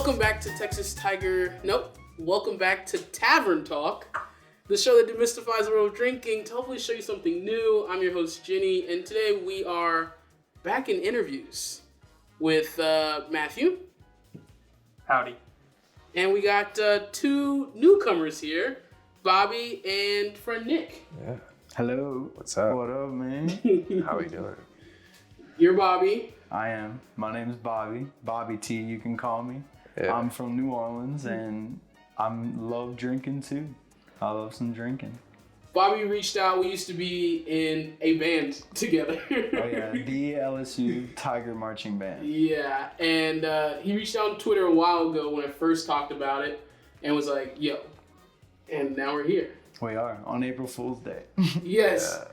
Welcome back to Welcome back to Tavern Talk, the show that demystifies the world of drinking to hopefully show you something new. I'm your host, Jenny, and today we are back in interviews with Matthew. Howdy. And we got two newcomers here, Bobby and friend Nick. Yeah. Hello. What's up? What up, man? How we doing? You're Bobby. I am. My name's Bobby. Bobby T, you can call me. Yeah. I'm from New Orleans, and I love drinking, too. I love some drinking. Bobby reached out. We used to be in a band together. Oh, yeah. The LSU Tiger Marching Band. Yeah, and he reached out on Twitter a while ago when I first talked about it and was like, yo. And now we're here. We are, on April Fool's Day. Yes.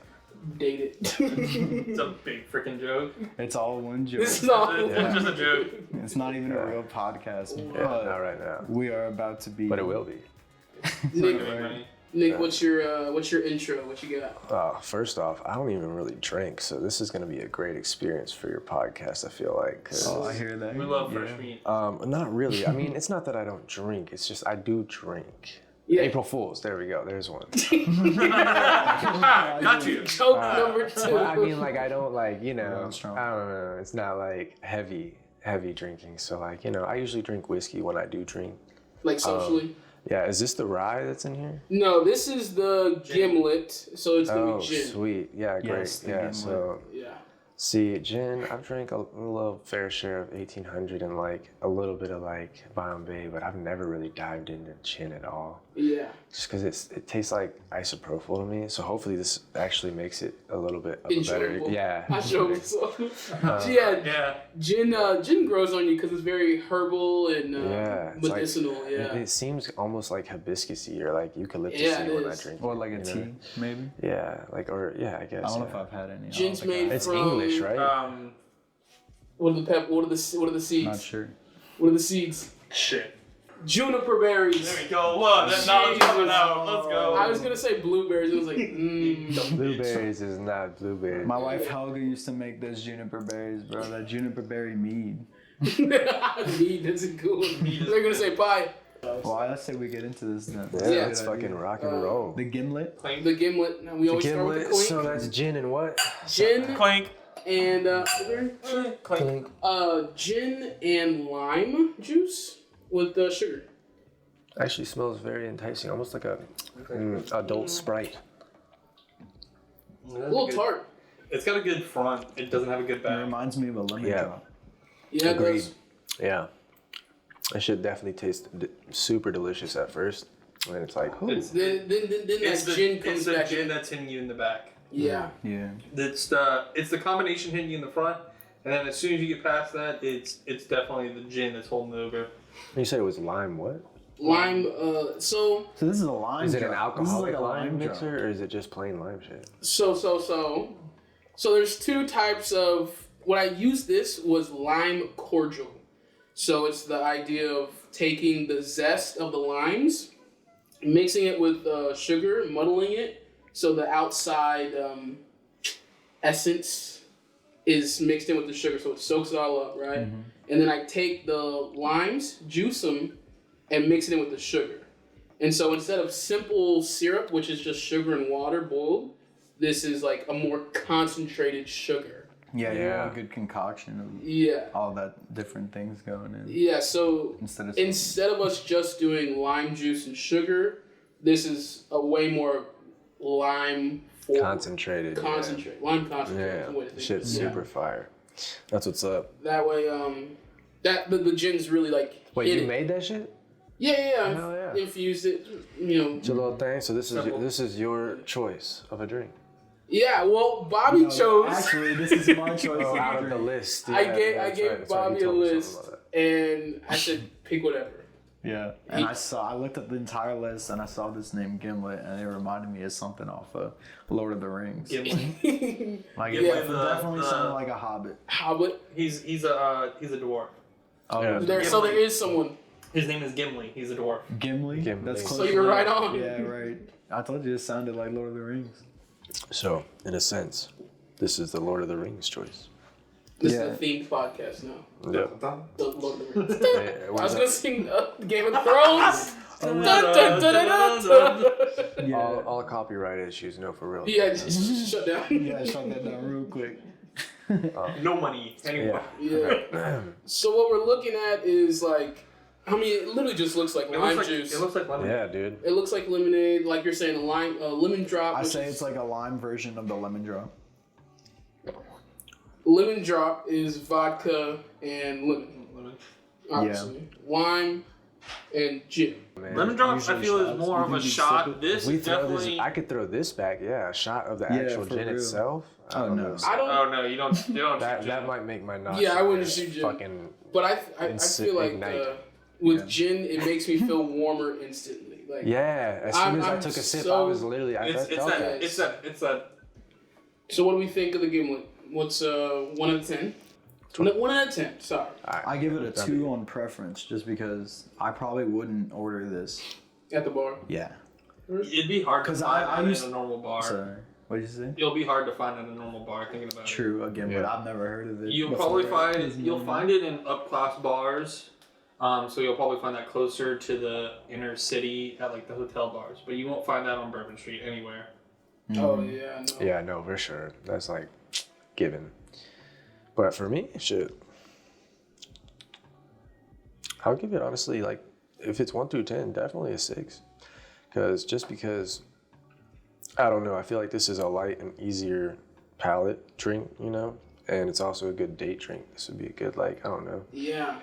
Date it. It's a big freaking joke. It's all one joke. This is all. It's just a joke. It's not even a real podcast. Yeah, not right now. We are about to be. But it will be. Nick, what's your intro? What you got? First off, I don't even really drink, so this is going to be a great experience for your podcast, I feel like. 'Cause, Oh, I hear that. We love fresh meat. not really. I mean, it's not that I don't drink. It's just I do drink. Yeah. April Fools. There we go. There's one. Got you. Joke number two. Well, I mean, like, I don't, like, you know, Going strong. I don't know. It's not, like, heavy drinking. So, like, you know, I usually drink whiskey when I do drink. Like socially. Yeah, is this the rye that's in here? No, this is the Gimlet, so it's gonna Oh, be gin. sweet. Yeah, great. Yes, the Yeah, Gimlet. so... Yeah. See, gin, I've drank a little fair share of 1800 and like a little bit of like Bombay, but I've never really dived into gin at all. Yeah. Just because it tastes like isopropyl to me. So hopefully this actually makes it a little bit of a better. Enjoyable. Yeah. I showed so. Yeah. Yeah. Gin grows on you because it's very herbal and Yeah, it's medicinal. It, it seems almost like hibiscusy or like eucalyptusy Yeah, it when I is. drink. Or like a you tea, know? maybe. Yeah, like I guess. I don't know yeah. if I've had any. I Gin's don't think I made have. It's from- English, right? What are the seeds? Not sure. What are the seeds? Shit. Juniper berries. There we go. Look, that knowledge coming out. Let's go. I was gonna say blueberries. It was like, Blueberries is not blueberries. My wife Helga used to make those juniper berries, bro. That juniper berry mead. mead. That's a good one. They're gonna say pie. Well, I say we get into this then. Yeah, That's a it's good fucking idea. rock and roll. The Gimlet. The Gimlet. Now, we always start with the Gimlet, clink. so that's gin and what? Gin Clank. and Clank. gin and lime juice with sugar. Actually smells very enticing, almost like a adult Sprite. A little tart. It's got a good front. It doesn't have a good It back. reminds me of a lemon Yeah. drop. Yeah, it Agreed. does. Yeah. It should definitely taste super delicious at first. And then it's like, ooh. It's, Then it's that the, gin it's comes the back gin in. that's hitting you in the back. Yeah. Yeah. It's the combination hitting you in the front, and then as soon as you get past that, it's definitely the gin that's holding it over. You said it was lime what? Lime. So this is a lime. Is it drop. an This is alcoholic like a lime drop. mixer or is it just plain lime shit? So there's two types of. What I used this was lime cordial. So it's the idea of taking the zest of the limes, mixing it with sugar, muddling it, so the outside essence is mixed in with the sugar, so it soaks it all up, right? Mm-hmm. And then I take the limes, juice them, and mix it in with the sugar. And so instead of simple syrup, which is just sugar and water boiled, this is like a more concentrated sugar. Yeah, you Yeah. have a good concoction of Yeah. all that different things going in. Yeah, so Instead of us just doing lime juice and sugar, this is a way more lime forward. Concentrated. Concentrate. Lime concentrate. Yeah. Is the way to think Shit's of it. super fire. That's what's up. That way, the gin's really like. Wait, hit you it. made that shit? Yeah. Hell yeah. Infused it, you know. It's a little thing. So this Simple. is your choice of a drink. Yeah, well, Bobby chose. Actually, this is my choice. Oh, of out of drink. the list. I Yeah, gave that's right, that's right. Bobby You a told me list, something about and I said pick whatever. Yeah, and I looked at the entire list and I saw this name Gimlet, and it reminded me of something off of Lord of the Rings. Gimlet. Like Yeah, it definitely sounded like a Hobbit. Hobbit. He's a dwarf. Oh, Yeah. So there is someone. His name is Gimli. He's a dwarf. Gimli. Gimli. That's close. So you're right on. Yeah, right. I told you it sounded like Lord of the Rings. So, in a sense, this is the Lord of the Rings choice. This is a themed podcast now. Yeah. The Lord of the Rings. Hey, I was gonna sing Game of Thrones. Yeah. all copyright issues, no, for real. Yeah, just shut down. Yeah, shut that down real quick. No money anymore. Yeah. So what we're looking at is like, I mean, it literally just looks like lime juice. It looks like lemon. Yeah, dude. It looks like lemonade, like you're saying, a lemon drop. I say it's like a lime version of the lemon drop. Lemon drop is vodka and lemon. Obviously. Lime and gin. Man, Lemon drop, I usually feel, shots. is more You of think a you'd shot. sip it? This we is throw definitely. this. I could throw this back. Yeah, a shot of the Yeah, actual for gin real. itself. I Oh, don't no. know. I don't. Oh no, you don't. You don't. That might make my nostrils. Yeah, I wouldn't shoot gin. Fucking. But I feel like Ignite. with gin, it makes me feel warmer instantly. Like Yeah, as soon as I I'm took a sip, so- I was literally. I It's felt that. It's that. So what do we think of the Gimlet? What's 1 out of 10? 1 out of 10. Sorry. I give it a 2 on preference just because I probably wouldn't order this. At the bar. Yeah. It'd be hard to 'Cause find I that used- in a normal bar. Sorry. What did you say? It'll be hard to find at a normal bar. Thinking about it. True, again, but Yeah. I've never heard of it. You'll before. probably find It's you'll normal. find it in upclass bars. So you'll probably find that closer to the inner city at like the hotel bars, but you won't find that on Bourbon Street anywhere. Oh yeah. No. Yeah, no, for sure. That's like given. But for me, shit. I'll give it honestly like if it's 1 through 10, definitely a 6. Because I don't know, I feel like this is a light and easier palate drink, you know, and it's also a good date drink. This would be a good like I don't know. Yeah.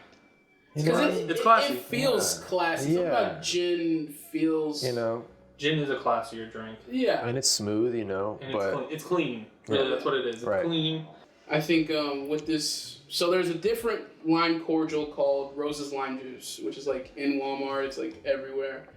You Because know, It's classy. It feels Yeah. classy. Something Yeah. about gin feels. you know, Gin is a classier drink, Yeah. and it's smooth, you know, and but it's clean. Yeah, that's what it is. It's Right. clean. I think with this, so there's a different lime cordial called Rose's Lime Juice, which is like in Walmart. It's like everywhere.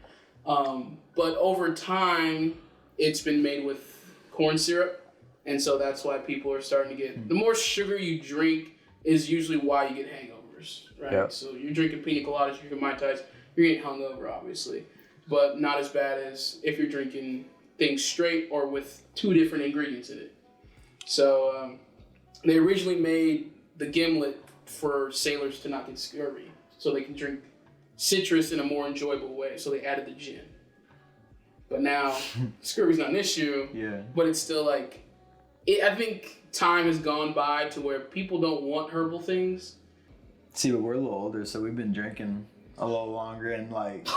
But over time, it's been made with corn syrup, and so that's why people are starting to get. The more sugar you drink is usually why you get hangovers, right? Yeah. So you're drinking pina coladas, you're drinking mai tais, you're getting hungover, obviously, but not as bad as if you're drinking things straight or with 2 different ingredients in it. So. They originally made the Gimlet for sailors to not get scurvy, so they can drink citrus in a more enjoyable way. So they added the gin. But now scurvy's not an issue. Yeah. But it's still like, I think time has gone by to where people don't want herbal things. See, but we're a little older, so we've been drinking a little longer, and like,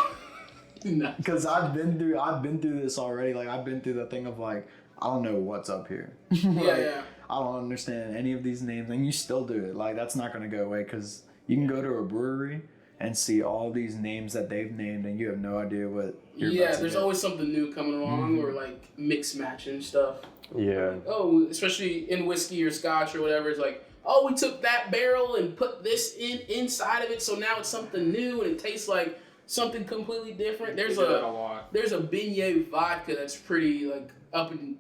No. because I've been through this already. Like, I've been through the thing of like, I don't know what's up here. Yeah. I don't understand any of these names, and you still do it. Like, that's not going to go away because you can go to a brewery and see all these names that they've named, and you have no idea what you're Yeah, about to there's get. always something new coming along, or like mix matching stuff. yeah. Oh, especially in whiskey or scotch or whatever, it's like, oh, we took that barrel and put this inside of it, so now it's something new and it tastes like something completely different. They There's do that a a lot. beignet vodka that's pretty like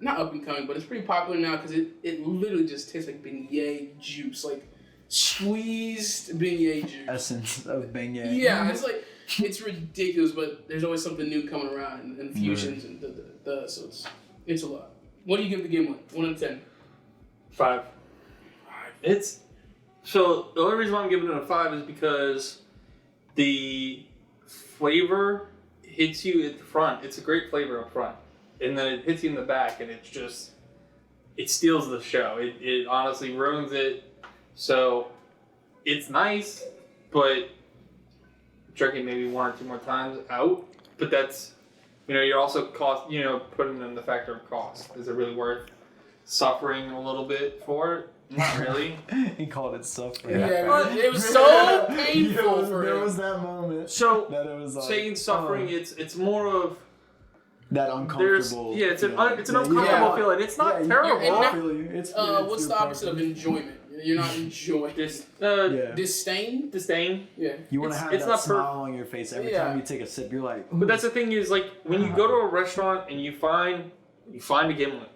not up and coming, but it's pretty popular now because it literally just tastes like beignet juice, like squeezed beignet juice. Essence of beignet. Yeah, it's like it's ridiculous, but there's always something new coming around and fusions and so it's a lot. What do you give the Gimlet? 1 out of 10. 5. It's so the only reason why I'm giving it a 5 is because the flavor hits you at the front. It's a great flavor up front, and then it hits you in the back, and it steals the show. It honestly ruins it. So it's nice, but drinking maybe 1 or 2 more times out. But that's you're also putting in the factor of cost. Is it really worth suffering a little bit for it? Not really. He called it suffering. Yeah, it was so painful for There him. was that moment. So that it was like, saying suffering, it's more of that uncomfortable. it's an feeling. uncomfortable Yeah. feeling. It's not Yeah, terrible. you're not- It's What's the opposite of enjoyment? You're not enjoying. Yeah. Disdain? Disdain. Yeah. You want to it's- have it's that not smile on your face every Yeah. time you take a sip. You're like, But that's the thing is like when you go to a restaurant and you find a Gimlet,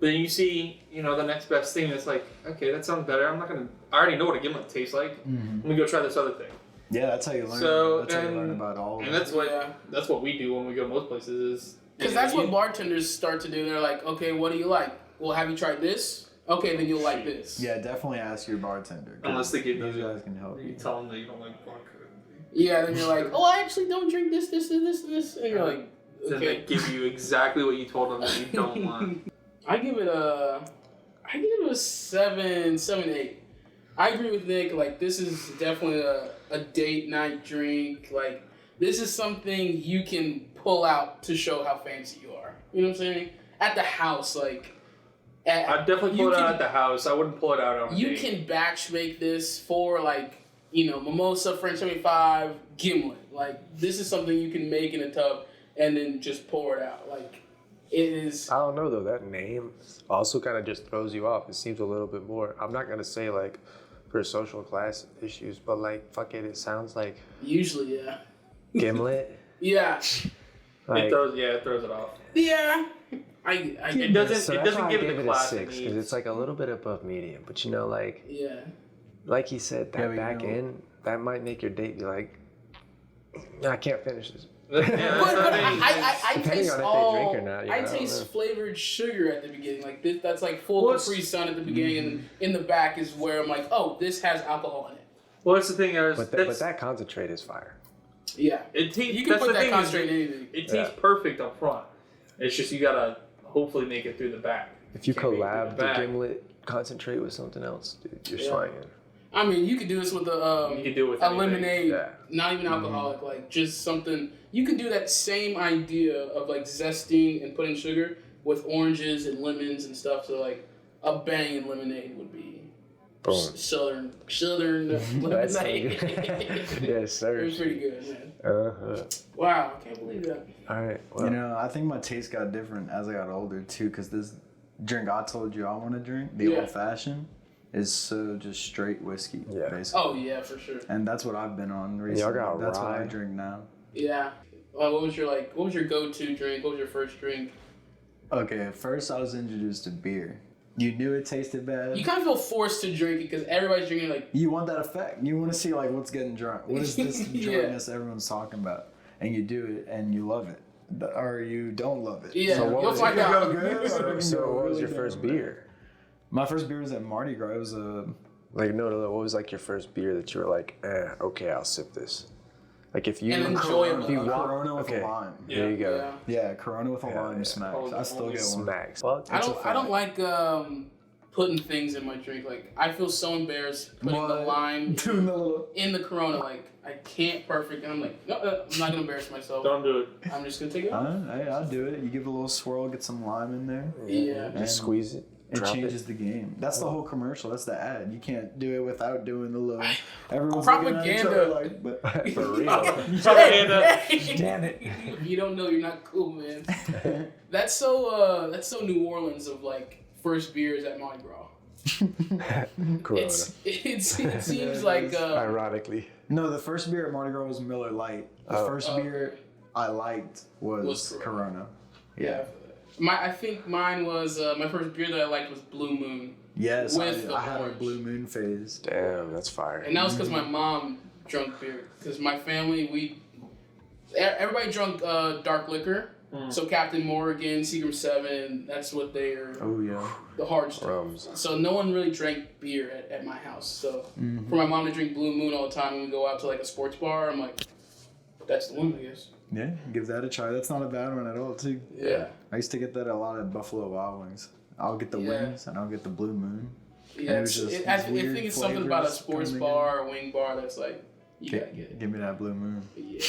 then you see the next best thing. It's like, okay, that sounds better. I already know what a Gimlet tastes like. Let me go try this other thing. yeah, that's how you learn. So, that's how you learn and- about all of And it. that's what we do when we go most places is Because that's what bartenders start to do. They're like, okay, what do you like? Well, have you tried this? okay, then you'll like this. Yeah, definitely ask your bartender. 'Cause Unless they give those you, guys can help you you. tell them that you don't like vodka. Yeah, then you're like, oh, I actually don't drink this, and you're like, Then they okay. give you exactly what you told them that you don't want. I give it a 7, 8. I agree with Nick. Like, this is definitely a date night drink. Like, this is something you can pull out to show how fancy you are. You know what I'm saying? At the house, like. I'd definitely pull it out at the house. I wouldn't pull it out on a You date. can batch make this for, like, you know, mimosa, French 75, Gimlet. Like, this is something you can make in a tub and then just pour it out. Like, it is. I don't know though. That name also kind of just throws you off. It seems a little bit more. I'm not gonna say like for social class issues, but like fuck it, it sounds like Usually, yeah. Gimlet. Yeah. Like, It throws it off. Yeah. I It doesn't. so it that's doesn't why give I it gave the it a class 6 because it's like a little bit above medium. But you know, like Yeah. he said, Yeah, that but back you know- end that might make your date be like, I can't finish this. Yeah, But, that's the but thing. I Depending taste on if they all. drink or not, you I know, I don't taste know. flavored sugar at the beginning. Like this, that's like full Well, Capri Sun at the beginning, and in the back is where I'm like, oh, this has alcohol in it. Well, that's the thing. But that concentrate is fire. Yeah. It tastes. You can that's put the that thing is concentrate in anything. It tastes perfect up front. It's just you gotta hopefully make it through the back. If you Can't make it collab through the back. Gimlet concentrate with something else, dude, you're Yeah. swinging. I mean, you could do this with a You could do it with a anything. lemonade, Yeah. not even alcoholic, like just something. You can do that same idea of like zesting and putting sugar with oranges and lemons and stuff. So like a banging lemonade would be Boom. southern That's lemonade. Yes, sir. It was pretty good, man. Uh-huh. Wow, I can't believe that. All right. Well, You know, I think my taste got different as I got older too, because this drink I told you I want to drink, the Yeah. old fashioned, is so just straight whiskey, Yeah. basically. Oh yeah, for sure. And that's what I've been on recently. got That's what I rye? drink now. Yeah. What was your go-to drink? What was your first drink? Okay, at first I was introduced to beer. You knew it tasted bad. You kind of feel forced to drink it because everybody's drinking like. You want that effect. You want to see like what's getting drunk. What is this Yeah. drunkenness everyone's talking about? And you do it and you love it. Or you don't love it. Yeah, So what you'll was find it? out. You go good. so what was really your don't first know. beer? My first beer was at Mardi Gras. It was a Like, no. What was like your first beer that you were like, okay, I'll sip this? Like if you And enjoyable. if you walk, Corona with okay, a lime. there you go. Yeah. Yeah, Corona with a Yeah, lime yeah. smacks. Oh, I still get one. Smacks. Fuck. I It's a don't fact. like putting things in my drink. Like I feel so embarrassed putting the What? lime Doing the little. in the Corona. Like I can't perfect, and I'm like, no, I'm not gonna embarrass myself. Don't do it. I'm just gonna take it. Off. Hey, I'll do it. You give it a little swirl, get some lime in there. Yeah. Just squeeze it. It Drop changes the game. That's the whole commercial. That's the ad. You can't do it without doing the little. Everyone's looking at each other like, but For real. Propaganda. damn it. If you don't know, you're not cool, man. That's so New Orleans of like first beers at Mardi Gras. Corona. It seems like Ironically. No, the first beer at Mardi Gras was Miller Lite. The Oh. first beer I liked was Was Corona. yeah. I think mine was my first beer that I liked was Blue Moon, Yes, With the I had a orange. Blue Moon phase. Damn, that's fire. and that was because my mom drunk beer. Because my family everybody drunk dark liquor. So Captain Morgan, Seagram 7, that's what they're Oh yeah. the hard stuff. Rums. So no one really drank beer at my house. So for my mom to drink Blue Moon all the time when we go out to like a sports bar, I'm like, that's the one, I guess. Yeah, give that a try. That's not a bad one at all, too. Yeah. I used to get that a lot at Buffalo Wild Wings. I'll get the Yeah. wings and I'll get the Blue Moon. Yeah, it was just I these think weird it's something about a flavors sports coming bar or wing bar that's like, you gotta get it. Give me that Blue Moon. Yeah.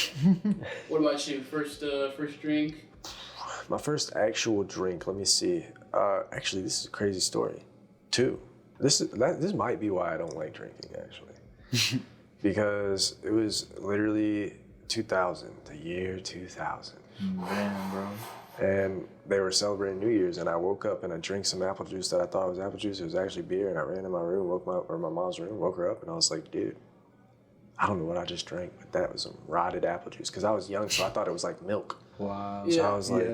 What about you? First drink? My first actual drink, let me see. Actually, this is a crazy story. 2. This might be why I don't like drinking, actually. Because it was literally 2000, the year 2000. Damn, bro. And they were celebrating New Year's, and I woke up and I drank some apple juice that I thought was apple juice. It was actually beer, and I ran in my room, my mom's room, woke her up, and I was like, dude, I don't know what I just drank, but that was some rotted apple juice. Because I was young, so I thought it was like milk. Wow. So Yeah. I was like,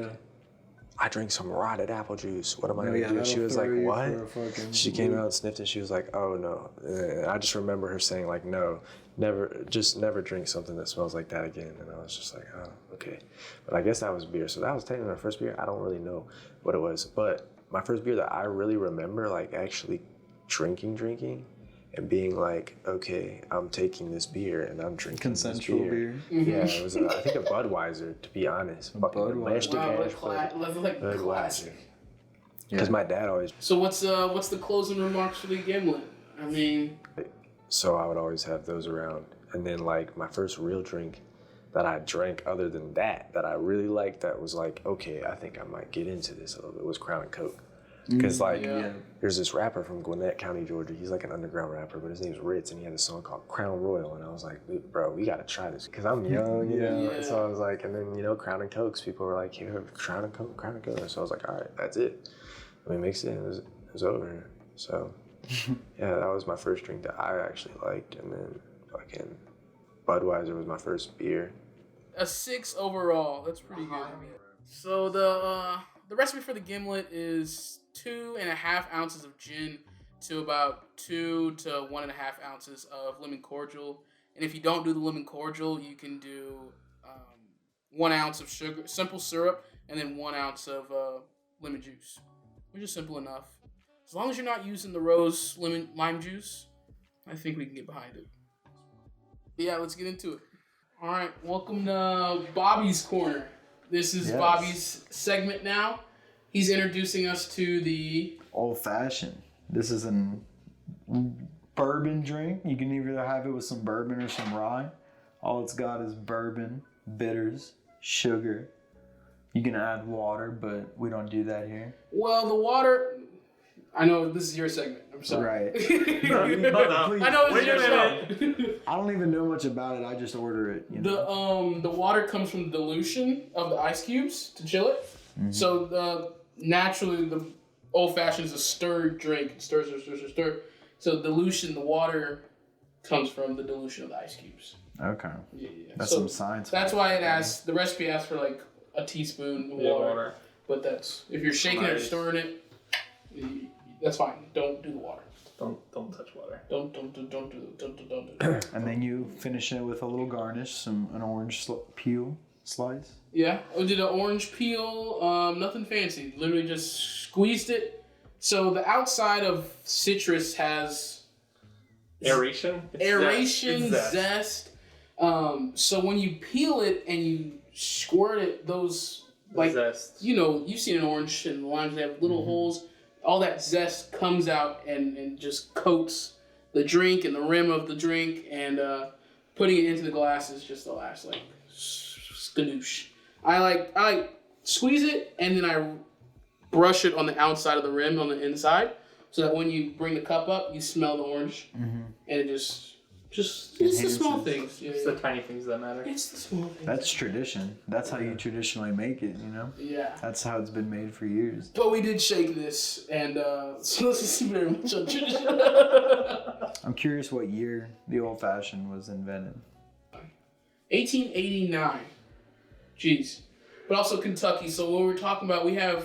I drank some rotted apple juice. What am I Oh, gonna yeah, do? that'll She was like, throw you what? for a fucking She came loop. out and sniffed it. She was like, oh no. And I just remember her saying like, no, never drink something that smells like that again. And I was just like, oh, okay. But I guess that was beer. So that was technically my first beer. I don't really know what it was. But my first beer that I really remember, like actually drinking, and being like, okay, I'm taking this beer and I'm drinking Consensual this beer. Mm-hmm. Yeah, it was, I think, a Budweiser, to be honest. Fucking Budweiser. Like classic. Because my dad always. So what's the closing remarks for the Gimlet? I mean, So I would always have those around. And then, like, my first real drink that I drank other than that I really liked, that was like, okay, I think I might get into this a little bit, was Crown and Coke. Because, like, there's this rapper from Gwinnett County, Georgia. He's like an underground rapper, but his name's Ritz, and he had a song called Crown Royal. And I was like, bro, we got to try this. Because I'm young, you know? And so I was like, and then, you know, Crown and Cokes, people were like, here, Crown and Coke. So I was like, all right, that's it. We mixed it, and it was over. So, yeah, that was my first drink that I actually liked. And then fucking Budweiser was my first beer. a 6 overall. That's pretty good. So the recipe for the Gimlet is 2.5 ounces of gin to about 2 to 1.5 ounces of lemon cordial. And if you don't do the lemon cordial, you can do 1 ounce of sugar, simple syrup, and then 1 ounce of lemon juice, which is simple enough. As long as you're not using the rose lime juice, I think we can get behind it. Yeah, let's get into it. All right, welcome to Bobby's Corner. This is Bobby's segment now. He's introducing us to the Old fashioned. This is an bourbon drink. You can either have it with some bourbon or some rye. All it's got is bourbon, bitters, sugar. You can add water, but we don't do that here. Well, the water. I know this is your segment. I'm sorry. Right. I know this is your show. I don't even know much about it. I just order it. You know? The water comes from the dilution of the ice cubes to chill it. Mm-hmm. So naturally the old fashioned is a stirred drink. Stir. So dilution, the water comes from the dilution of the ice cubes. Okay. Yeah. That's some science. That's why the recipe asks for like a teaspoon of water. But that's if you're shaking it or stirring it, that's fine. Don't do the water. Don't touch water. Don't do it. And then you finish it with a little garnish, an orange peel slice. Yeah, I did an orange peel. Nothing fancy. Literally just squeezed it. So the outside of citrus has aeration. Zest. So when you peel it and you squirt it, those like zest. You know, you've seen an orange and limes, they have little holes. All that zest comes out and just coats the drink and the rim of the drink, and putting it into the glass is just the last like skanoosh. I like squeeze it and then I brush it on the outside of the rim on the inside, so that when you bring the cup up, you smell the orange, and it just it's the small things. It's the tiny things that matter. It's the small things. That's tradition. That's how you traditionally make it, you know? Yeah. That's how it's been made for years. But we did shake this, and so this is very much on tradition. I'm curious what year the old fashioned was invented. 1889. Jeez. But also Kentucky. So what we're talking about, we have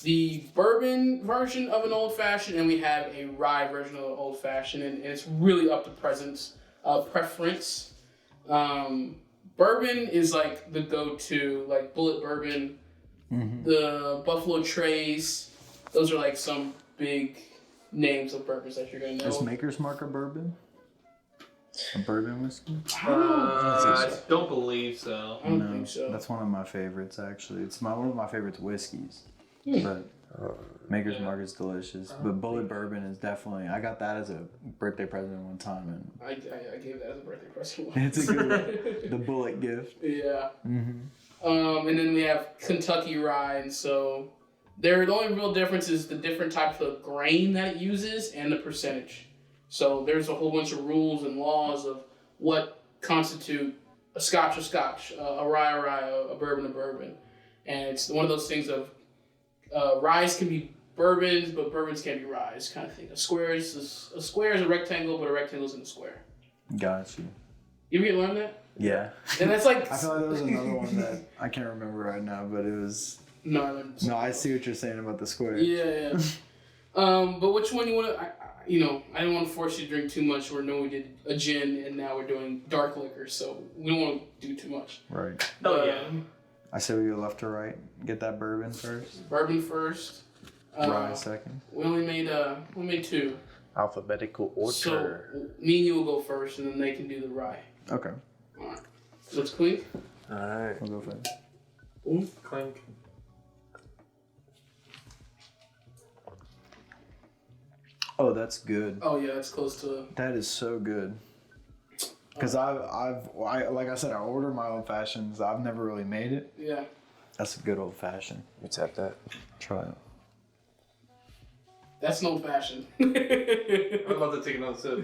the bourbon version of an old fashioned, and we have a rye version of an old fashioned, and it's really up to preference. Bourbon is like the go-to, like Bullet Bourbon, the Buffalo Trace. Those are like some big names of bourbons that you're gonna know. Is Maker's Mark a bourbon? A bourbon whiskey? I don't believe so. I don't think so. That's one of my favorites, actually. It's one of my favorites whiskeys. But Maker's Mark is delicious. But Bullet Bourbon is definitely... I got that as a birthday present one time. And I gave that as a birthday present. It's a good one. The Bullet gift. Yeah. And then we have Kentucky Rye. And so the only real difference is the different types of grain that it uses and the percentage. So there's a whole bunch of rules and laws of what constitute a scotch, a rye, a bourbon. And it's one of those things of ryes can be bourbons, but bourbons can't be ryes, kind of thing. A square is a rectangle, but a rectangle is in a square. Got you. You ever learn that? Yeah. And that's like... I feel like there was another one that I can't remember right now, but it was... No, I see what you're saying about the square. Yeah. But which one you want to... I didn't want to force you to drink too much. We did a gin, and now we're doing dark liquor, so we don't want to do too much. Right. Oh, yeah. I say we go left to right. Get that bourbon first. Bourbon first. Rye second. We only made 2. Alphabetical order. So me and you will go first, and then they can do the rye. Okay. All right. So it's clink. All right. We'll go first. Boom. Clink. Oh, that's good. Oh yeah, that's close to. That is so good. Because I like I said, I order my old fashions. I've never really made it. Yeah. That's a good old fashioned. You tap that. Try it. That's no fashion. I'm about to take another sip.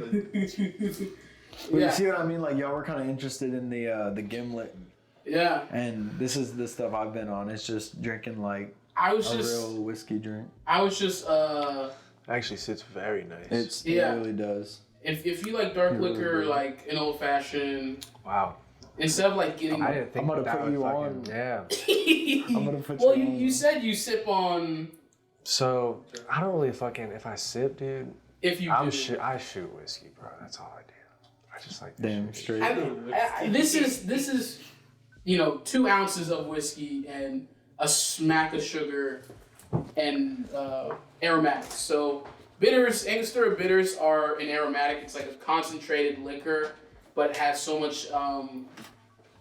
But Yeah. you see what I mean? Like y'all were kind of interested in the Gimlet, Yeah. and this is the stuff I've been on. It's just drinking like I was a just. real whiskey drink. I was just. Actually sits very nice. It Yeah. really does. If you like dark It really liquor, does. like an old fashioned, Wow. instead of like getting. I didn't think I'm gonna that put would you fucking, on. Yeah. I'm gonna put Well, you you, on. you said you sip on. So I don't really fucking, if I sip, dude, If you I do. shoot whiskey, bro. That's all I do. I just like this Damn shit. straight. This is 2 ounces of whiskey and a smack of sugar and aromatics. So bitters, Angostura bitters are an aromatic. It's like a concentrated liquor, but it has so much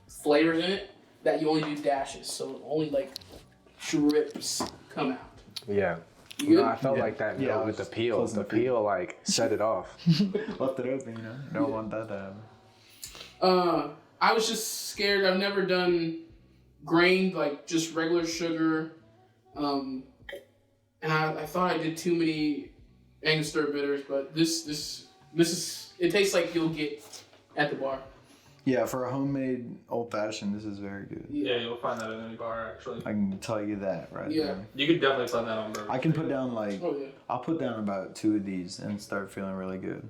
flavors in it that you only do dashes. So only like drips come out. Yeah. You good? No, I felt like that Yeah, note I with the was peel. closing The the peel. peel like set it off. Left it open, you know. Don't want that to happen. I was just scared. I've never done grained, like just regular sugar. And I thought I did too many Angostura bitters, but this is, it tastes like you'll get at the bar. Yeah, for a homemade old fashioned, this is very good. Yeah, you'll find that in any bar, actually. I can tell you that right Yeah. there. You could definitely find that on Bourbon I can Street. put down like Oh yeah. I'll put down about 2 of these and start feeling really good.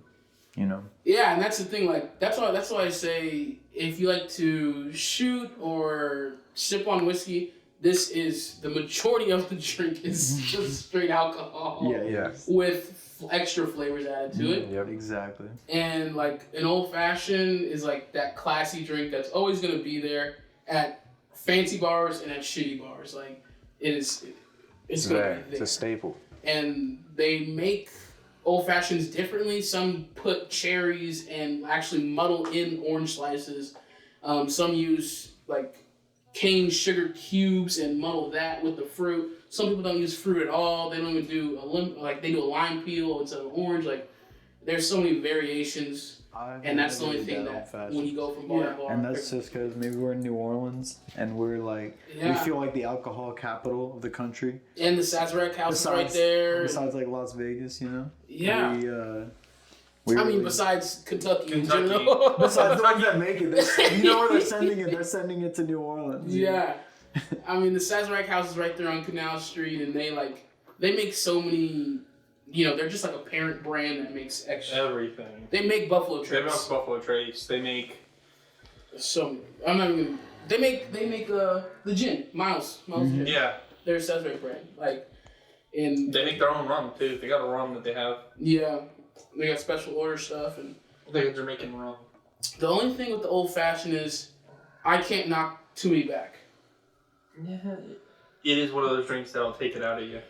You know. Yeah, and that's the thing. Like that's why I say if you like to shoot or sip on whiskey, this is the majority of the drink is just straight alcohol. Yeah. With extra flavors added to it. Yep. Exactly. And like an old fashioned is like that classy drink that's always gonna be there at fancy bars and at shitty bars. Like it's gonna There. be It's there. a staple. And they make old fashions differently. Some put cherries and actually muddle in orange slices. Some use like cane sugar cubes and muddle that with the fruit. Some people don't use fruit at all. They don't even do they do a lime peel instead of orange. Like there's so many variations, and that's the only thing that when you go from bar to bar. And that's just because maybe we're in New Orleans and we're like we Yeah. feel like the alcohol capital of the country. And the Sazerac house is right there. Besides like Las Vegas, you know. Yeah. We I mean, really- besides Kentucky in Kentucky. general. besides the ones that make it, you know where they're sending it. They're sending it to New Orleans. Yeah. I mean, the Sazerac house is right there on Canal Street, and they make so many, they're just like a parent brand that makes extra. Everything. They make Buffalo They make Trace. Buffalo Trace. They make... So, I'm not even, they make the gin, Miles Gin. Yeah. They're a Sazerac brand. And They make their own rum, too. They got a rum that they have. yeah, they got special order stuff. And They got Jamaican rum. the only thing with the old fashioned is I can't knock too many back. Yeah. It is one of those drinks that'll take it out of you.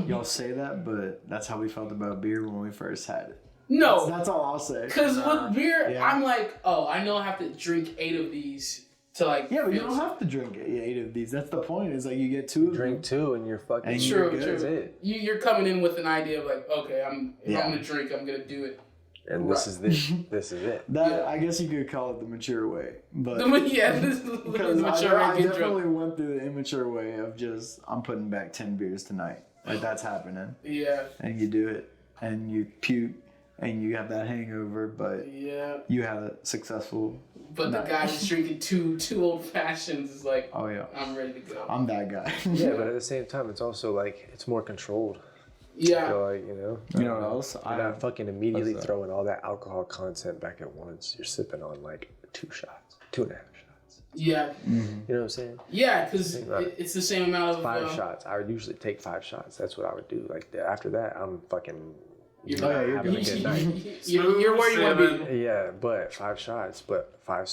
Y'all say that, but that's how we felt about beer when we first had it. No. That's all I'll say. Because with beer, Yeah. I'm like, oh, I know I have to drink 8 of these to Yeah, but you feel don't have to drink 8 of these. That's the point. Is like you get 2 of Drink them. 2 and you're fucking. And True, you're good. That's true. it. You're coming in with an idea of like, okay, if I'm Yeah. gonna drink, I'm gonna do it. And this is this. This is it. That Yeah. I guess you could call it the mature way, but Yeah, this is because the mature I get drunk. definitely went through the immature way of just I'm putting back 10 beers tonight. Like that's happening, Yeah, and you do it, and you puke, and you have that hangover, but yeah. you had a successful. But the night. guy who's drinking two old fashions is like, Oh yeah, I'm ready to go. I'm that guy. Yeah, but at the same time, it's also like it's more controlled. Yeah, So like you know. You know what else? You're not fucking immediately What's that? throwing all that alcohol content back at once. You're sipping on like 2 shots, 2.5 shots. yeah, You know what I'm saying? yeah. Because Think about it. it's the same amount of 5 shots. I would usually take 5 shots. That's what I would do. Like after that, I'm fucking. You're not you're having a good. good night. You're where you want to be. Yeah, but 5 shots. But 5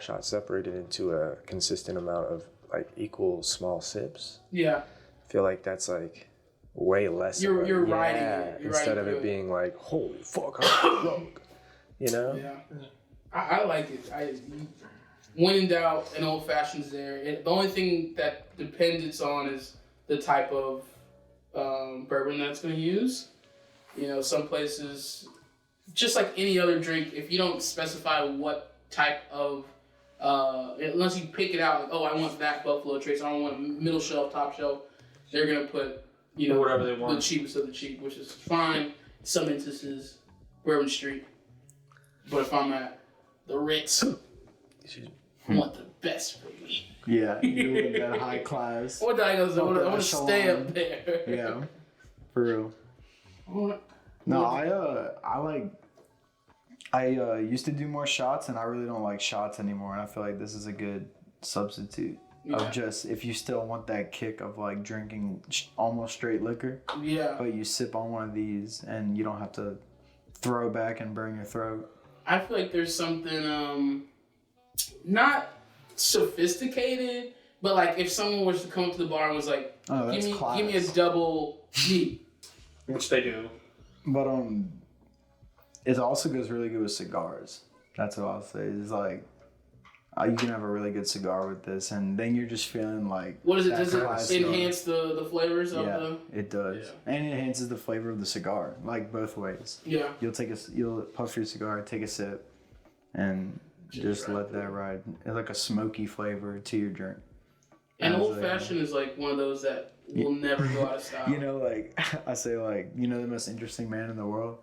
shots separated into a consistent amount of like equal small sips. Yeah, I feel like that's like way less. You're of a, riding it. You're instead riding of it through being like, holy fuck, I'm drunk. You know? Yeah. I like it. When in doubt, an old fashioned's there. The only thing that depends on is the type of bourbon that's going to use. You know, some places, just like any other drink, if you don't specify what type of, unless you pick it out, like, oh, I want that Buffalo Trace, I don't want a middle shelf, top shelf, they're going to put, you know, whatever they want. The cheapest of the cheap, which is fine. In some instances, Bourbon Street. But if I'm at the Ritz, I want the best for me. Yeah, you want that high class. What I want to stay echelon. up there. Yeah, for real. No, I used to do more shots, and I really don't like shots anymore. And I feel like this is a good substitute of just if you still want that kick of like drinking almost straight liquor. Yeah. But you sip on one of these, and you don't have to throw back and burn your throat. I feel like there's something not sophisticated, but like if someone was to come to the bar and was like, give me a double neat. Which they do. But it also goes really good with cigars. That's what I'll say. It's like you can have a really good cigar with this, and then you're just feeling like. What is it? Does it enhance the flavors of the? It does, and it enhances the flavor of the cigar, like both ways. Yeah. You'll puff your cigar, take a sip, and just let that ride. It's like a smoky flavor to your drink. And old fashioned is like one of those that will never go out of style. You know, like I say, like the most interesting man in the world.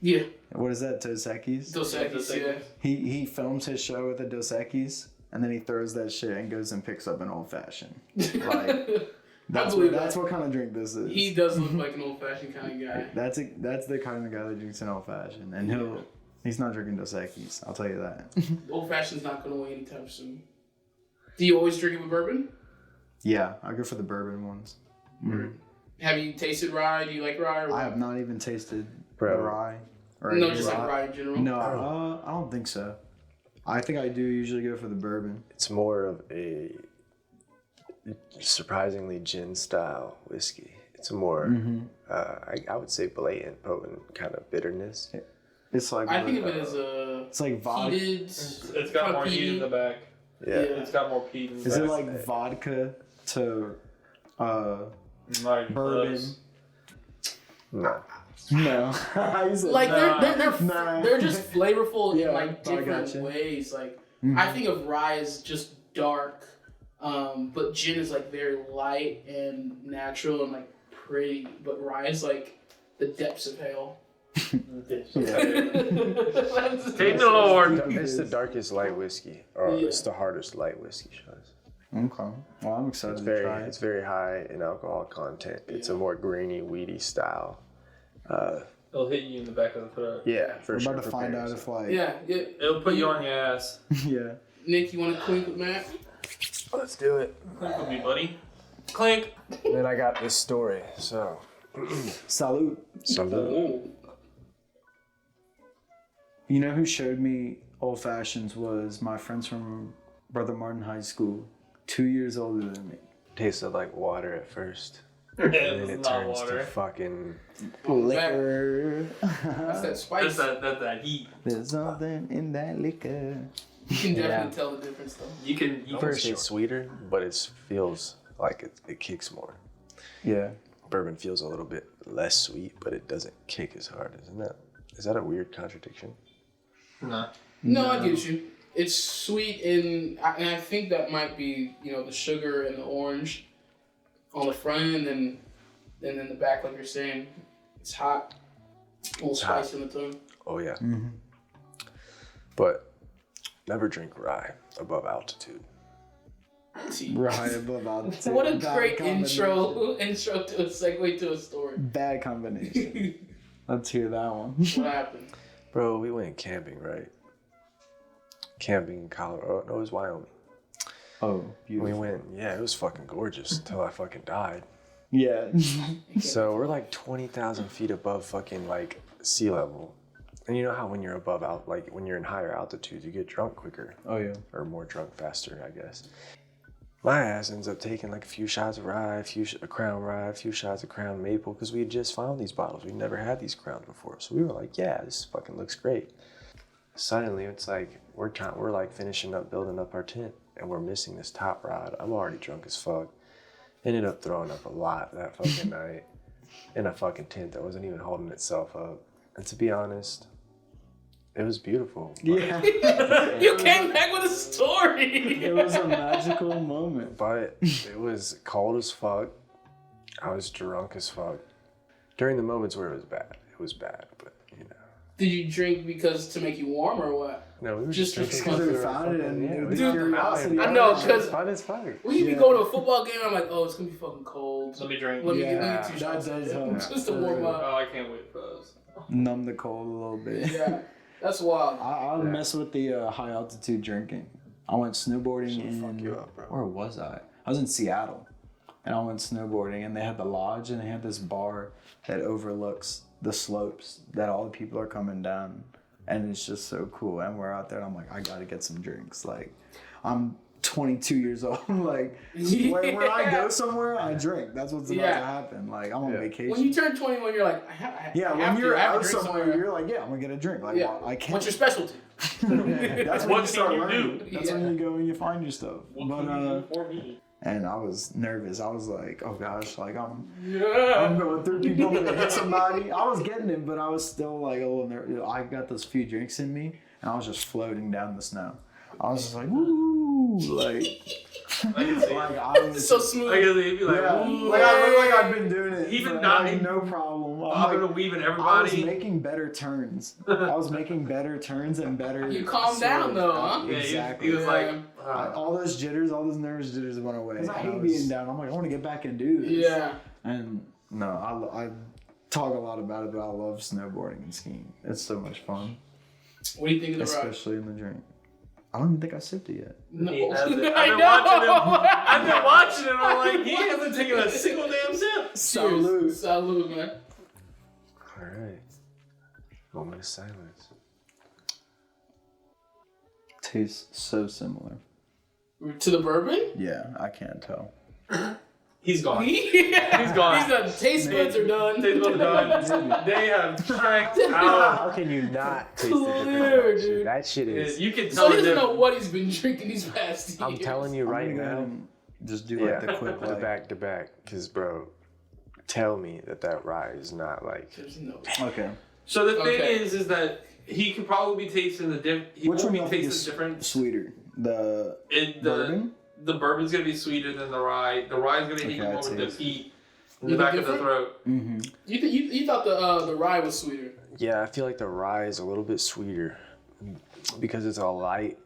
Yeah. What is that? Dos Equis? Dos Equis, yeah. He films his show with a Dos Equis, and then he throws that shit and goes and picks up an old fashioned. Like that's what kind of drink this is. He does look like an old fashioned kind of guy. That's the kind of guy that drinks an old fashioned, and he's not drinking Dos Equis. I'll tell you that. Old fashioned's not going away anytime soon. Do you always drink it with bourbon? Yeah, I go for the bourbon ones. Mm. Have you tasted rye? Do you like rye? Or I have not even tasted Bro. rye. No, just like rye in general. No, I don't think so. I think I do usually go for the bourbon. It's more of a surprisingly gin style whiskey. It's more, I would say, blatant, potent kind of bitterness. It's like I think of it as it's like vodka. Heated. It's got more heat in the back. Yeah. It's got more peat in the back. Is it like vodka to Not bourbon? close. No. No. Like they're just flavorful in like I different gotcha. ways. Like I think of rye as just dark, but gin is like very light and natural and like pretty. But rye is like the depths of hell. Take the Lord. It's the darkest light whiskey, or it's the hardest light whiskey, shows. Okay. Well, I'm excited to try it. It's very high in alcohol content. It's a more grainy, weedy style. It'll hit you in the back of the throat. Yeah, for We're sure. about to find out if like Yeah. It'll put you on your ass. yeah. Nick, you want to clink with Matt? Let's do it. Clink with me, buddy. Clink. Then I got this story, so. Salute. Salute. You know who showed me old fashions was my friends from Brother Martin High School, 2 years older than me. Tasted like water at first. And then it turns to fucking Liquor. That's that spice. That's that heat. There's something in that liquor. You can definitely tell the difference though. You can First it's sweeter, but it feels like it kicks more. Yeah. Bourbon feels a little bit less sweet, but it doesn't kick as hard, is that a weird contradiction? No, I get you. It's sweet and I think that might be, the sugar and the orange on the front end and then in the back, like you're saying, it's hot. A little spice in the tongue. Oh yeah. Mm-hmm. But never drink rye above altitude. See. Rye above altitude. What a Bad great combination. intro to a segue to a story. Bad combination. Let's hear that one. What happened? Bro, we went camping, right? Camping in Colorado. No, it was Wyoming. Oh, beautiful. We went, it was fucking gorgeous until I fucking died. Yeah. So we're like 20,000 feet above fucking like sea level. And you know how when you're above when you're in higher altitudes, you get drunk quicker. Oh yeah. Or more drunk faster, I guess. My ass ends up taking like a few shots of rye, a crown rye, a few shots of crown maple, because we had just found these bottles. We never had these crowns before. So we were like, yeah, this fucking looks great. Suddenly it's like, we're like finishing up, building up our tent, and we're missing this top rod. I'm already drunk as fuck. Ended up throwing up a lot that fucking night in a fucking tent that wasn't even holding itself up. And to be honest, it was beautiful. Yeah. You came back with a story. It was a magical moment. But it was cold as fuck. I was drunk as fuck. During the moments where it was bad, but you know. Did you drink because to make you warm or what? No, we were Just drinking because we were found it fucking- and we Dude, were curiosity. fine. I know, It was 'cause- fun as fuck. We be going to a football game. I'm like, oh, it's gonna be fucking cold. Let me drink. Let me Yeah, get 2 that shots. does help. Just to warm up. Oh, I can't wait for those. Numb the cold a little bit. Yeah, that's wild. I mess with the high altitude drinking. I went snowboarding Fuck in you up, bro. where was I? I was in Seattle, and I went snowboarding, and they had the lodge, and they had this bar that overlooks the slopes that all the people are coming down, and it's just so cool. And we're out there, and I'm like, I gotta get some drinks. Like, I'm 22 years old. Like, when I go somewhere, I drink. That's what's about to happen. Like, I'm on vacation. When you turn 21, you're like, I have when you're to have a out drink somewhere, you're like, yeah, I'm gonna get a drink. Like, Yeah. well, I can't. What's your specialty? That's when What you start can you learning. do? That's when you go and you find your stuff. What But can you do for me? and I was nervous. I was like, oh gosh, like I'm Yeah. going through people. I'm gonna hit somebody. I was getting it, but I was still like a little nervous. I got those few drinks in me, and I was just floating down the snow. I was just like, woo, like, I can see. like I It's was so smooth. I guess he'd be like, yeah, ooh, like I look like I've been doing it. Even for, not like, in- no problem. I'm bobbing like, and weaving I was everybody. making better turns. I was making better turns and better. You calmed down, though, huh? Yeah, Exactly. he was like, All those jitters, all those nervous jitters went away. 'Cause I I hate was- being down. I'm like, I want to get back and do this. Yeah. And no, I talk a lot about it, but I love snowboarding and skiing. It's so much fun, What do you think of the ride? especially in the drink. I don't even think I sipped it yet. No. He hasn't. I I've been watching him. I'm like, he hasn't taken a single damn sip. Salute. Salute, man. All right. Moment of silence. Tastes so similar. To the bourbon? Yeah, I can't tell. He's gone. Yeah. He's gone. He's done. Taste buds are done. Taste buds are done. They have tracked How out. can you not taste Clear, the difference? dude. That shit is. You can So tell he the doesn't know difference. what he's been drinking these past years. I'm telling you I'm right gonna go ahead now. and just do Yeah, like the quick the like. back to back. Because, bro, tell me that rye is not like. There's no. Okay. So the thing Okay. is that he could probably be tasting the Which won't one be do you think tasting is the difference. sweeter? The bourbon? The bourbon's gonna be sweeter than the rye. The rye's gonna hit you Okay, more I'd with say the heat in Is the it back of the different? throat. Mm-hmm. You thought the rye was sweeter. Yeah, I feel like the rye is a little bit sweeter because it's a light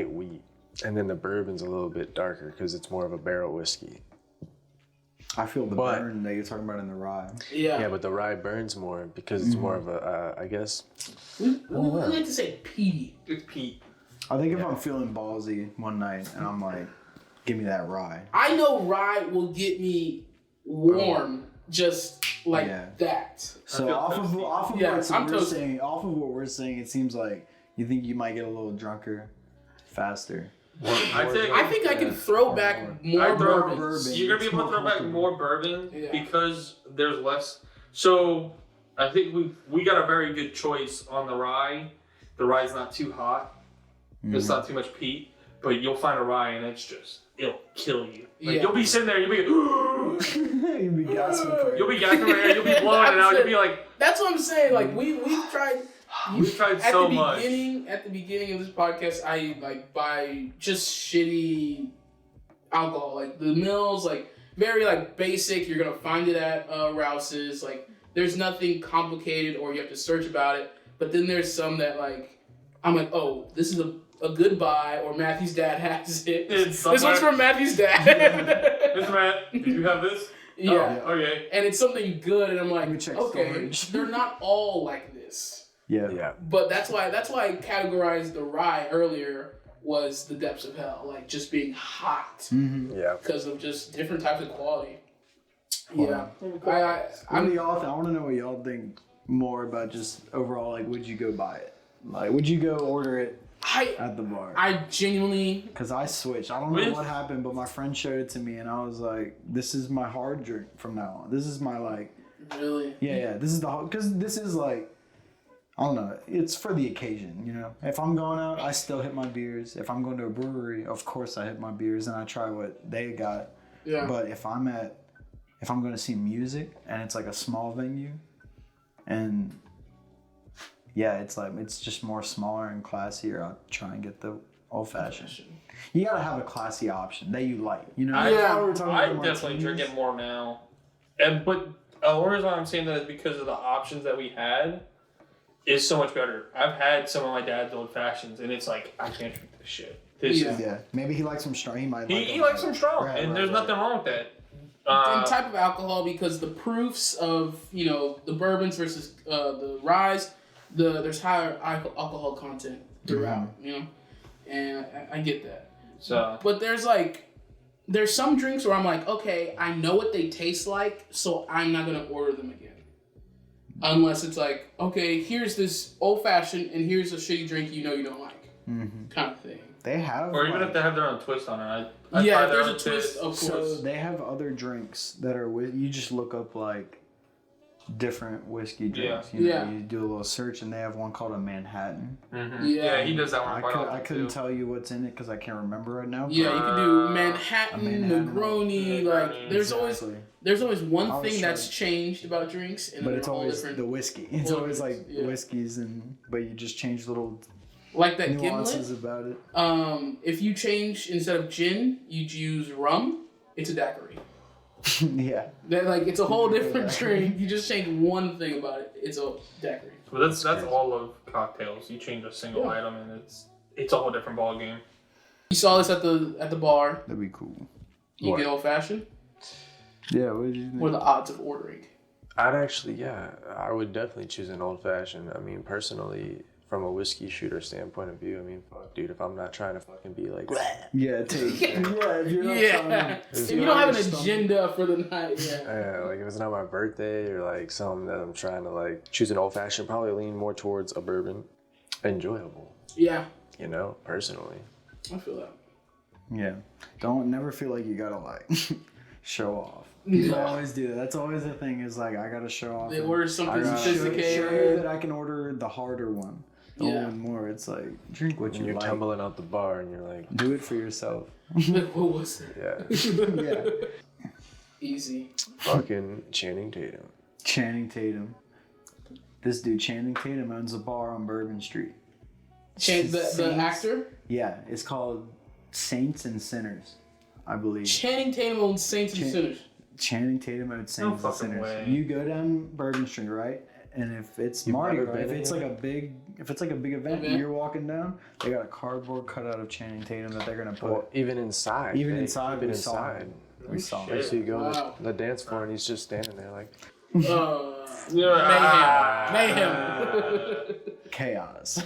wheat, and then the bourbon's a little bit darker because it's more of a barrel whiskey. I feel the But- burn that you're talking about in the rye. Yeah. Yeah, but the rye burns more because it's more of a, I guess. we like to say peaty. It's peat. I think if I'm feeling ballsy one night and I'm like, give me that rye. I know rye will get me warm just like Yeah. that. So feel off of Yeah, what I'm we're toasty. saying, off of what we're saying, it seems like you think you might get a little drunker faster. I think I can throw back more I throw bourbon. bourbon. You're gonna be It's able to more throw back comfortable. more bourbon Yeah. because there's less. So I think we got a very good choice on the rye. The rye's not too hot. There's not too much peat, but you'll find a rye and it'll kill you. Like Yeah. you'll be sitting there, you'll be You'd be gasping for you'll be gasping right air, you'll be blowing it out, you'll be like, That's what I'm saying. Like we've tried. we've tried At so the much. At the beginning of this podcast, I like buy just shitty alcohol, like the Mills, like very like basic. You're gonna find it at Rouse's. Like there's nothing complicated or you have to search about it. But then there's some that like I'm like, oh, this is a good buy, or Matthew's dad has it. It's This one's somewhere- from Matthew's dad. Mr. Matt, did you have this? Yeah. Oh, okay. And it's something good, and I'm Let me like, check okay, storage. they're not all like this. Yeah. Yeah. But that's why I categorized the rye earlier was the depths of hell, like just being hot Mm-hmm. Yeah. because of just different types of quality. Wow. Yeah, What do I'm y'all think? I want to know what y'all think more about just overall. Like, would you go buy it? Like, would you go order it at the bar. I genuinely. Because I switched. I don't know what happened, but my friend showed it to me, and I was like, "This is my hard drink from now on. This is my like." Really? Yeah. This is because this is like, I don't know. It's for the occasion, you know. If I'm going out, I still hit my beers. If I'm going to a brewery, of course I hit my beers and I try what they got. Yeah. But if I'm going to see music and it's like a small venue, and yeah, it's just more smaller and classier, I'll try and get the old fashioned. You gotta have a classy option that you like, you know. I about definitely drink martinis. it more now, but the reason why I'm saying that is because of the options that we had is so much better. I've had some of my dad's old fashions, and it's like I can't drink this shit. Yeah, maybe he likes some strong. He might. He likes some strong, and there's nothing wrong with that. And type of alcohol, because the proofs of the bourbons versus the ryes, there's higher alcohol content throughout, and I get that. So, but there's some drinks where I'm like, okay, I know what they taste like, so I'm not gonna order them again, unless it's like, okay, here's this old fashioned, and here's a shitty drink you don't like, kind of thing. They have, or even if they have their own twist on it. If there's a twist, of course. So they have other drinks that are you just look up like different whiskey drinks. You do a little search, and they have one called a Manhattan. Mm-hmm. Yeah, he does that one quite often. I couldn't tell you what's in it because I can't remember right now. Yeah, you can do Manhattan, Negroni. Like there's always one thing that's changed about drinks, and but it's always different the whiskey. It's always like whiskeys, but you just change little like that nuances Gimlet. About it. If you change instead of gin, you use rum. It's a daiquiri. Yeah. It's a whole different drink. You just change one thing about it. It's a daiquiri. But that's all of cocktails. You change a single item, and it's a whole different ball game. You saw this at the bar. That'd be cool. You get old fashioned. Yeah. What did you think? What are the odds of ordering? I would definitely choose an old fashioned. I mean, personally, from a whiskey shooter standpoint of view, I mean, fuck, dude, if I'm not trying to fucking be like, if you're not if you don't have an agenda for the night, like if it's not my birthday or like something that I'm trying to like choose an old fashioned, probably lean more towards a bourbon, enjoyable. Yeah. Personally. I feel that. Yeah. Never feel like you gotta like show off. People always do that. That's always the thing is like I gotta show off. They order something sophisticated. Show that I can order the harder one. And more. It's like drink what you're like. Tumbling out the bar and you're like, do it for yourself. What was it? Yeah. Easy. Fucking Channing Tatum. Channing Tatum. This dude Channing Tatum owns a bar on Bourbon Street. The actor? Yeah, it's called Saints and Sinners, I believe. Channing Tatum owns Saints and Sinners. Channing Tatum owns Saints and Sinners. Way. You go down Bourbon Street, right? And if it's Mardi Gras, if it's like a big event, and you're walking down, they got a cardboard cutout of Channing Tatum that they're gonna put. Well, even inside. We saw it. So you go to the dance floor and he's just standing there like. Mayhem. Chaos.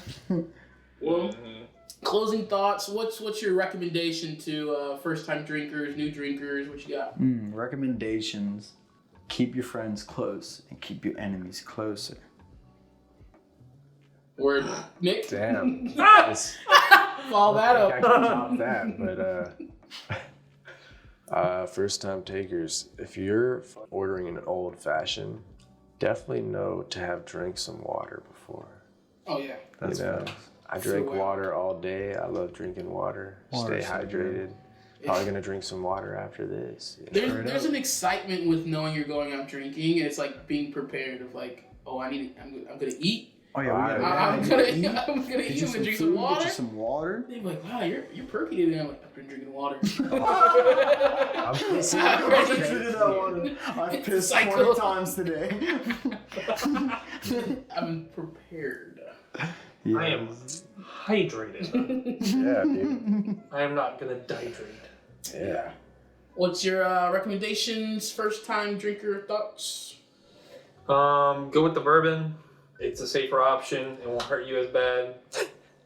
Well, closing thoughts. What's your recommendation to first-time drinkers, new drinkers? What you got? Recommendations. Keep your friends close and keep your enemies closer. Word. Nick? Damn. Follow that up. I can top that, but first-time takers, if you're ordering an old-fashioned, definitely know to have drank some water before. Oh, yeah. That's I drink water all day. I love drinking water. Stay hydrated. Probably gonna drink some water after this. There's an excitement with knowing you're going out drinking. It's like being prepared of like, oh, I'm gonna eat. Oh yeah, I'm gonna eat. I'm gonna drink some water. Get you some water. They're like, wow, you're perky today. I'm like, I've been drinking water. I'm I've pissed 20 times today. I'm prepared. Yeah. I am hydrated. Yeah, dude. I am not gonna dehydrate. Yeah. What's your recommendations? First time drinker thoughts? Go with the bourbon. It's a safer option. It won't hurt you as bad.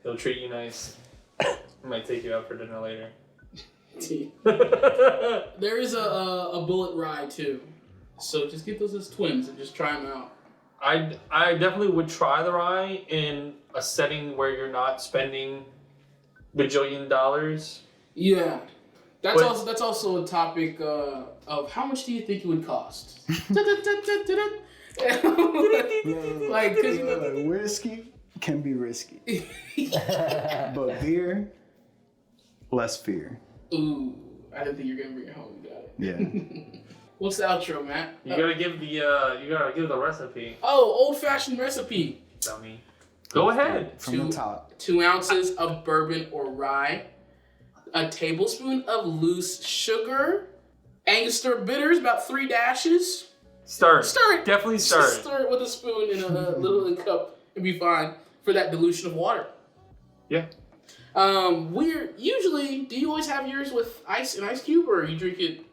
It'll treat you nice. It might take you out for dinner later. There is a bullet rye too, so just get those as twins and just try them out. I definitely would try the rye in a setting where you're not spending bajillion dollars. Yeah. That's But- that's also a topic of how much do you think it would cost? Like, cause you know, Like, whiskey can be risky, but beer, less fear. ooh, I didn't think you were gonna bring it home. You got it. Yeah. What's the outro, Matt? You gotta give the recipe, Oh, old-fashioned recipe. dummy. Go ahead. From the top. 2 ounces of bourbon or rye, a tablespoon of loose sugar, Angostura bitters, about 3 dashes. Stir. Stir it. Definitely stir Just it. stir it with a spoon in a little cup and be fine for that dilution of water. Yeah. Do you always have yours with ice and ice cube, or you drink it?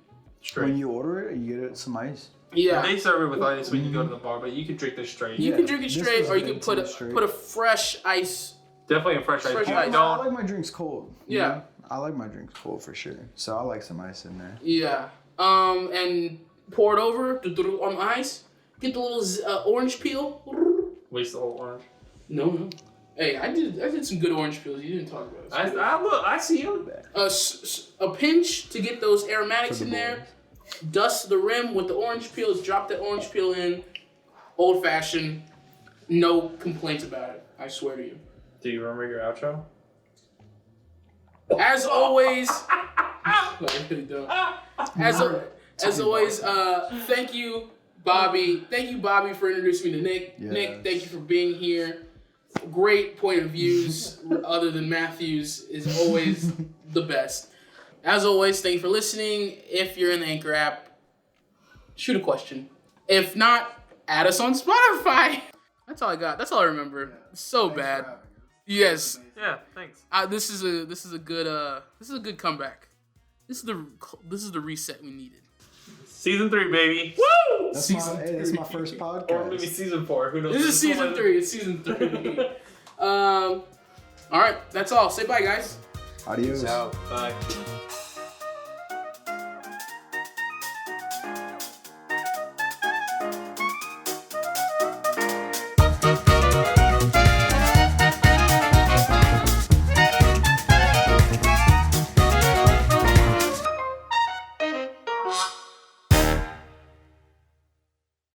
Straight. When you order it, you get it some ice. Yeah. They serve it with ice when you go to the bar, but you can drink this straight. You Yeah, can drink it this straight, was or you good can put too, straight. a fresh ice. Definitely a fresh ice. Fresh You ice. I don't. like my drinks cold. you Yeah. know? I like my drinks cold for sure. So I like some ice in there. Yeah. And pour it over on ice. Get the little orange peel. Waste the whole orange. No. Hey, I did some good orange peels. You didn't talk about it. I see him. A pinch to get those aromatics For the in there. boys. Dust the rim with the orange peels. Drop the orange peel in. Old fashioned. No complaints about it. I swear to you. Do you remember your outro? As always. I really don't. As always, thank you, Bobby. Thank you, Bobby, for introducing me to Nick. Yes. Nick, thank you for being here. Great point of views, other than Matthew's, is always the best. As always, thank you for listening. If you're in the Anchor app, shoot a question. If not, add us on Spotify. That's all I got. That's all I remember. So bad. Yes. Yeah. Thanks. This is a good comeback. This is the reset we needed. Season 3, baby. Woo! That's my first Or maybe podcast. season 4. Who knows? This is season 3. It's season 3. All right, that's all. Say bye, guys. Adios. Out. Bye.